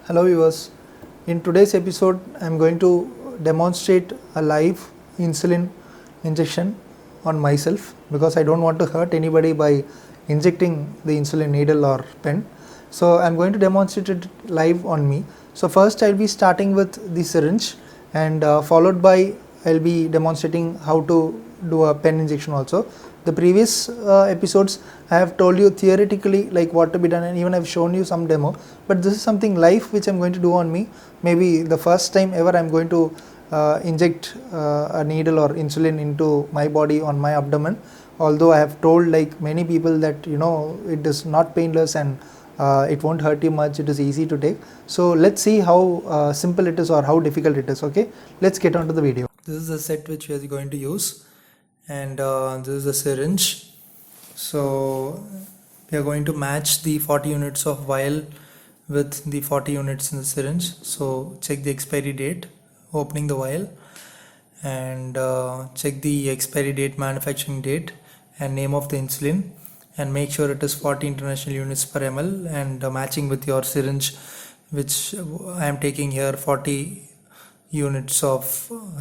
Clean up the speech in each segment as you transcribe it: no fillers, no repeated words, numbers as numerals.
Hello viewers, in today's episode I am going to demonstrate a live insulin injection on myself because I don't want to hurt anybody by injecting the insulin needle or pen. So I am going to demonstrate it live on me. So first I will be starting with the syringe and followed by I will be demonstrating how to do a pen injection also. The previous episodes I have told you theoretically like what to be done, and even I have shown you some demo, but this is something live which I am going to do on me. Maybe the first time ever I am going to inject a needle or insulin into my body on my abdomen, although I have told like many people that it is not painless and it won't hurt you much, it is easy to take. So let's see how simple it is or how difficult it is. Okay, let's get on to the video. This is the set which we are going to use, and this is the syringe. So we are going to match the 40 units of vial with the 40 units in the syringe. So check the expiry date, opening the vial, and check the expiry date, manufacturing date, and name of the insulin, and make sure it is 40 international units per ml and matching with your syringe, which I am taking here 40 units of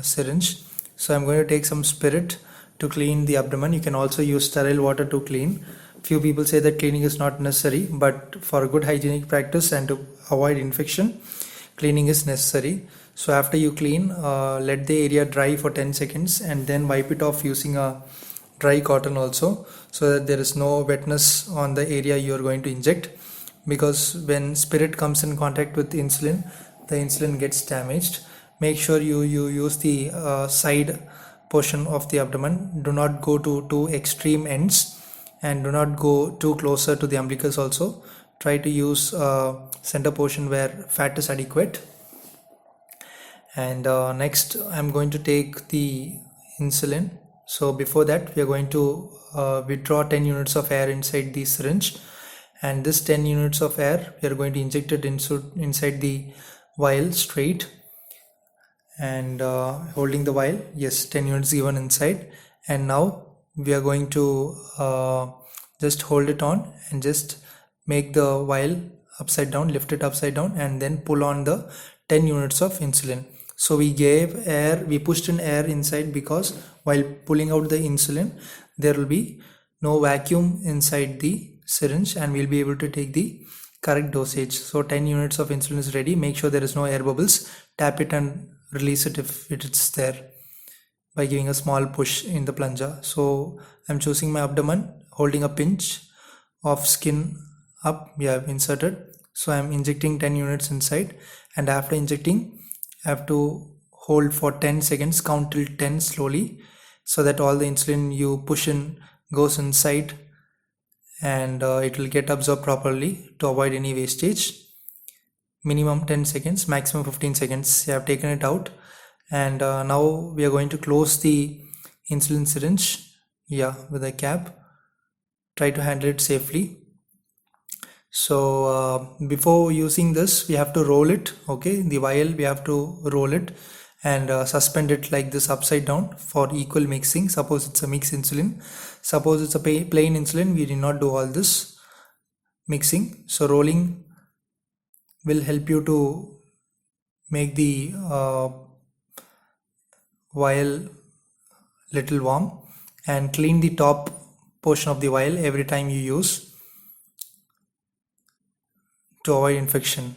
syringe. So I'm going to take some spirit to clean the abdomen. You can also use sterile water to clean. Few people say that cleaning is not necessary, but for good hygienic practice and to avoid infection, cleaning is necessary. So after you clean, let the area dry for 10 seconds and then wipe it off using a dry cotton also, so that there is no wetness on the area you are going to inject, because when spirit comes in contact with the insulin gets damaged. Make sure you use the side portion of the abdomen. Do not go to two extreme ends and do not go too closer to the umbilicus also. Try to use center portion where fat is adequate. And next I'm going to take the insulin. So before that we are going to withdraw 10 units of air inside the syringe, and this 10 units of air we are going to inject it inside the vial straight, and holding the vial. Yes, 10 units given inside, and now we are going to just hold it on and just make the vial upside down, lift it upside down, and then pull on the 10 units of insulin. So we gave air, we pushed in air inside, because while pulling out the insulin there will be no vacuum inside the syringe and we'll be able to take the correct dosage. So 10 units of insulin is ready. Make sure there is no air bubbles. Tap it and release it if it's there by giving a small push in the plunger. So I'm choosing my abdomen, holding a pinch of skin up. We have inserted. So I'm injecting 10 units inside, and after injecting I have to hold for 10 seconds, count till 10 slowly, so that all the insulin you push in goes inside and it will get absorbed properly to avoid any wastage. Minimum 10 seconds, maximum 15 seconds. I have taken it out, and now we are going to close the insulin syringe with a cap. Try to handle it safely. So before using this we have to roll it. Okay, the vial we have to roll it and suspend it like this upside down for equal mixing. Suppose it's a mixed insulin, suppose it's a plain insulin, we did not do all this mixing. So rolling will help you to make the vial little warm, and clean the top portion of the vial every time you use to avoid infection.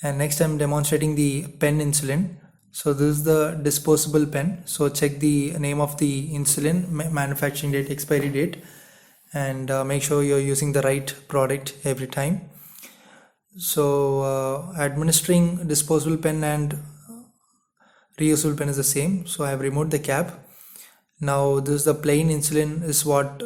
And next I'm demonstrating the pen insulin. So this is the disposable pen. So check the name of the insulin, manufacturing date, expiry date, and make sure you're using the right product every time. So administering disposable pen and reusable pen is the same. So I have removed the cap. Now this is the plain insulin is what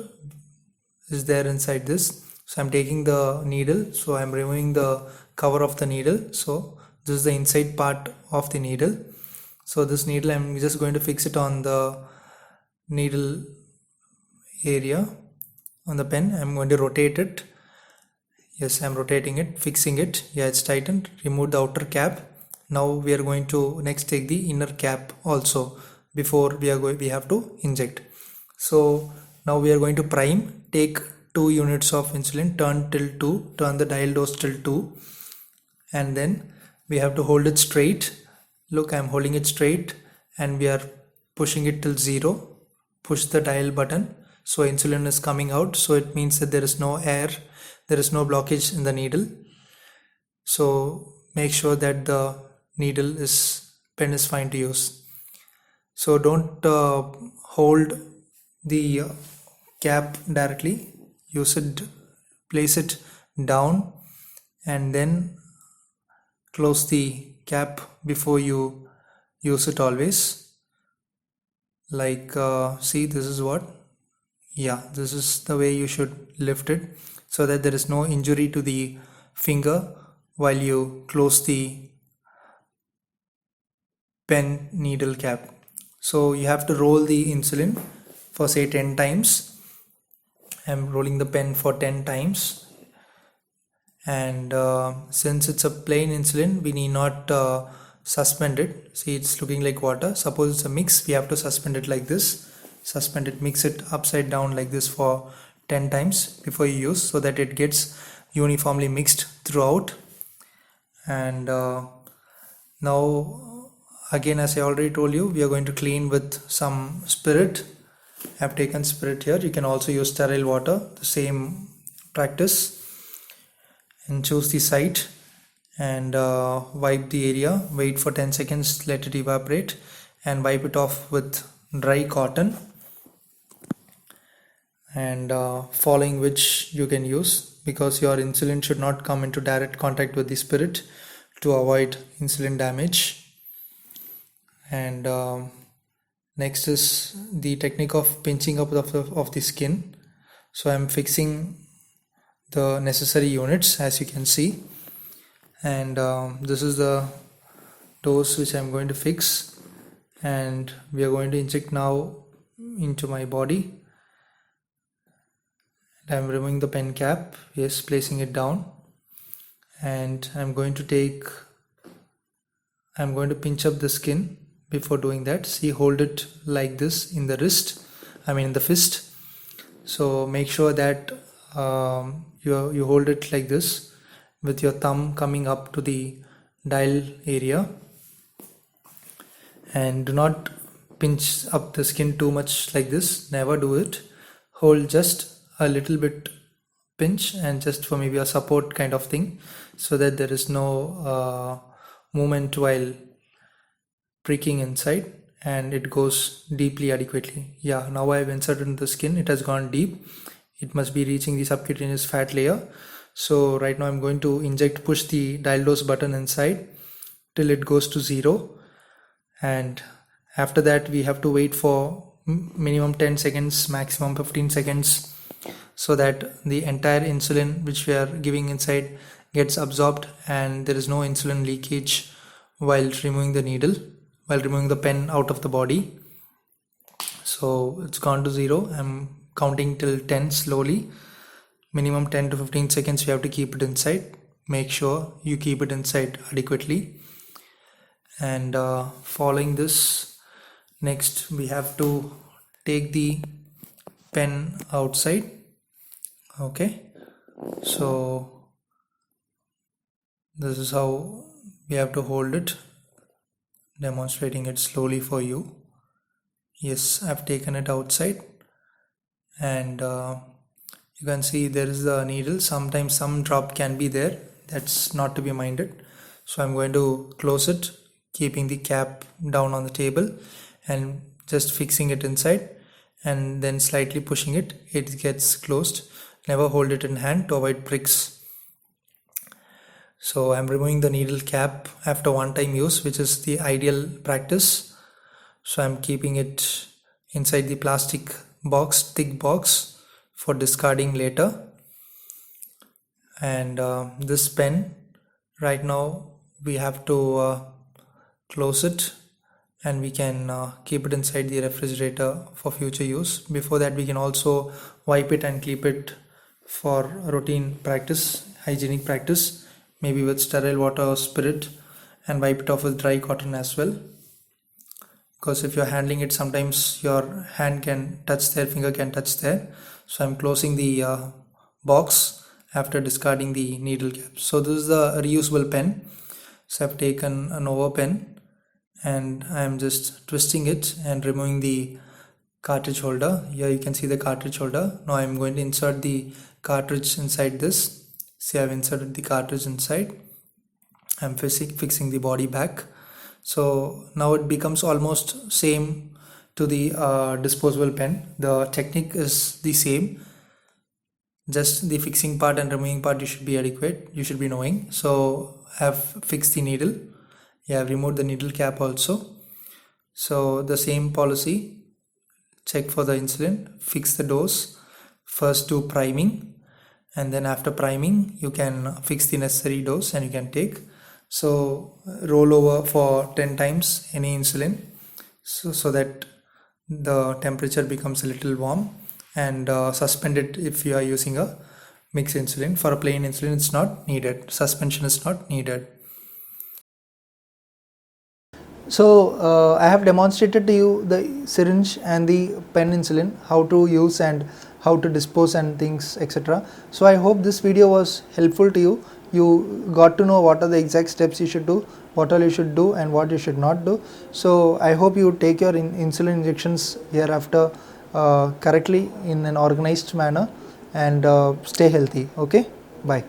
is there inside this. So I'm taking the needle, so I'm removing the cover of the needle. So this is the inside part of the needle. So this needle I'm just going to fix it on the needle area on the pen. I'm going to rotate it. Yes, I'm rotating it, fixing it. Yeah, it's tightened. Remove the outer cap. Now we are going to next take the inner cap also before we have to inject. So now we are going to prime. Take 2 units of insulin, turn till 2, turn the dial dose till 2, and then we have to hold it straight. Look, I'm holding it straight and we are pushing it till 0. Push the dial button, so insulin is coming out, so it means that there is no air, there is no blockage in the needle. So make sure that the pen is fine to use. So don't hold the cap directly. Place it down and then close the cap before you use it always. Like see, this is this is the way you should lift it, so that there is no injury to the finger while you close the pen needle cap. So you have to roll the insulin for say 10 times. I'm rolling the pen for 10 times, and since it's a plain insulin, we need not suspend it. See, it's looking like water. Suppose it's a mix, we have to suspend it like this. Suspend it, mix it upside down like this for 10 times before you use, so that it gets uniformly mixed throughout. And now again, as I already told you, we are going to clean with some spirit. I have taken spirit here. You can also use sterile water, the same practice. And choose the site and wipe the area. Wait for 10 seconds, let it evaporate, and wipe it off with dry cotton, and following which you can use, because your insulin should not come into direct contact with the spirit to avoid insulin damage. And next is the technique of pinching up of the skin. So I'm fixing the necessary units, as you can see, and this is the dose which I'm going to fix, and we are going to inject now into my body. And I'm removing the pen cap, yes, placing it down, and I'm going to pinch up the skin. Before doing that, see, hold it like this in the in the fist. So make sure that you hold it like this with your thumb coming up to the dial area, and do not pinch up the skin too much like this. Never do it. Hold just a little bit pinch, and just for maybe a support kind of thing, so that there is no movement while pricking inside, and it goes deeply adequately. Yeah, now I have inserted in the skin, it has gone deep. It must be reaching the subcutaneous fat layer. So right now I'm going to push the dial dose button inside till it goes to 0, and after that we have to wait for minimum 10 seconds, maximum 15 seconds, so that the entire insulin which we are giving inside gets absorbed and there is no insulin leakage while removing the pen out of the body. So it's gone to 0. I'm counting till 10 slowly. Minimum 10 to 15 seconds you have to keep it inside. Make sure you keep it inside adequately. And following this, next we have to take the pen outside. Okay, so this is how we have to hold it, demonstrating it slowly for you. Yes, I've taken it outside, and you can see there is the needle. Sometimes some drop can be there, that's not to be minded. So I'm going to close it, keeping the cap down on the table and just fixing it inside, and then slightly pushing it, it gets closed. Never hold it in hand to avoid pricks. So I'm removing the needle cap after one time use, which is the ideal practice. So I'm keeping it inside the plastic box, thick box, for discarding later. And this pen, right now we have to close it, and we can keep it inside the refrigerator for future use. Before that, we can also wipe it and keep it for routine practice, hygienic practice, maybe with sterile water or spirit, and wipe it off with dry cotton as well. Because if you're handling it, sometimes your hand can touch there, finger can touch there. So I'm closing the box after discarding the needle cap. So this is the reusable pen. So I've taken an over pen and I'm just twisting it and removing the cartridge holder. Here you can see the cartridge holder. Now I'm going to insert the cartridge inside this. See, I've inserted the cartridge inside. I'm fixing the body back. So now it becomes almost same to the disposable pen. The technique is the same, just the fixing part and removing part you should be adequate, you should be knowing. So I have fixed the needle. I have removed the needle cap also. So the same policy, check for the insulin, fix the dose, first do priming, and then after priming you can fix the necessary dose and you can take. So roll over for 10 times any insulin, so that the temperature becomes a little warm, and suspend it if you are using a mixed insulin. For a plain insulin it's not needed, suspension is not needed. So I have demonstrated to you the syringe and the pen insulin, how to use and how to dispose and things, etc. So I hope this video was helpful to you. You got to know what are the exact steps you should do, what all you should do and what you should not do. So I hope you take your insulin injections hereafter correctly in an organized manner, and stay healthy. Okay, bye.